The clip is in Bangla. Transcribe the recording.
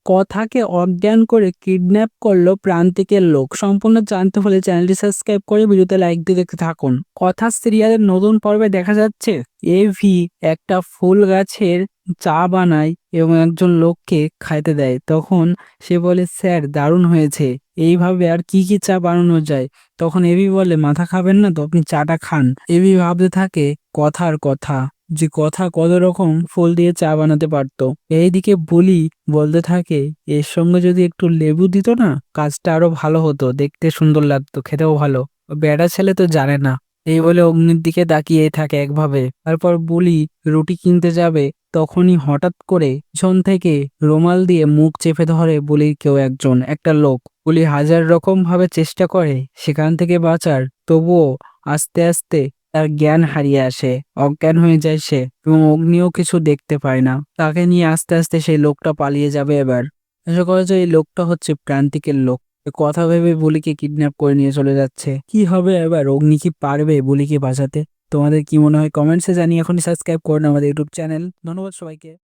কথাকে অজ্ঞান করে কিডন্যাপ করলো প্রান্তিকের লোক। সম্পূর্ণ জানতে হলে চ্যানেলটি সাবস্ক্রাইব করে ভিডিওতে লাইক দিয়ে দেখতে থাকুন। কথা সিরিয়ালের নতুন পর্বে দেখা যাচ্ছে এভি একটা ফুল গাছের চা বানায় এবং একজন লোককে খাইতে দেয়। তখন সে বলে, স্যার দারুণ হয়েছে, এইভাবে আর কি কি চা বানানো যায়। তখন এভি বলে, মাথা খাবেন না তো, আপনি চাটা খান। এভি ভাবতে থাকে কথার কথা, যে কথা কত রকম ফুল দিয়ে চা বানাতে পারতো। এইদিকে বুলি বলতে থাকে, এর সঙ্গে যদি একটু লেবু দিত না, কাজটা আরো ভালো হতো, দেখতে সুন্দর লাগতো, খেতেও ভালো। বেড়া ছেলে তো জানে না। এই বলে অগ্নির দিকে তাকিয়ে থাকে একভাবে। তারপর বুলি রুটি কিনতে যাবে, তখনই হঠাৎ করে পিছন থেকে রুমাল দিয়ে মুখ চেপে ধরে বলির কেউ একজন, একটা লোক। বুলি হাজার রকম ভাবে চেষ্টা করে সেখান থেকে বাঁচার, তবুও আস্তে আস্তে তার জ্ঞান হারিয়ে আসে, অজ্ঞান হয়ে যায় সে, এবং অগ্নিও কিছু দেখতে পায় না। তাকে নিয়ে আস্তে আস্তে সেই লোকটা পালিয়ে যাবে। এবার আশা করা যায় এই লোকটা হচ্ছে প্রান্তিকের লোক। কথা ভেবে বুলিকে কিডন্যাপ করে নিয়ে চলে যাচ্ছে। কি হবে এবার, অগ্নি কি পারবে বুলিকে বাঁচাতে? তোমাদের কি মনে হয় কমেন্টসে জানিয়ে এখনই সাবস্ক্রাইব করুন আমাদের ইউটিউব চ্যানেল। ধন্যবাদ সবাইকে।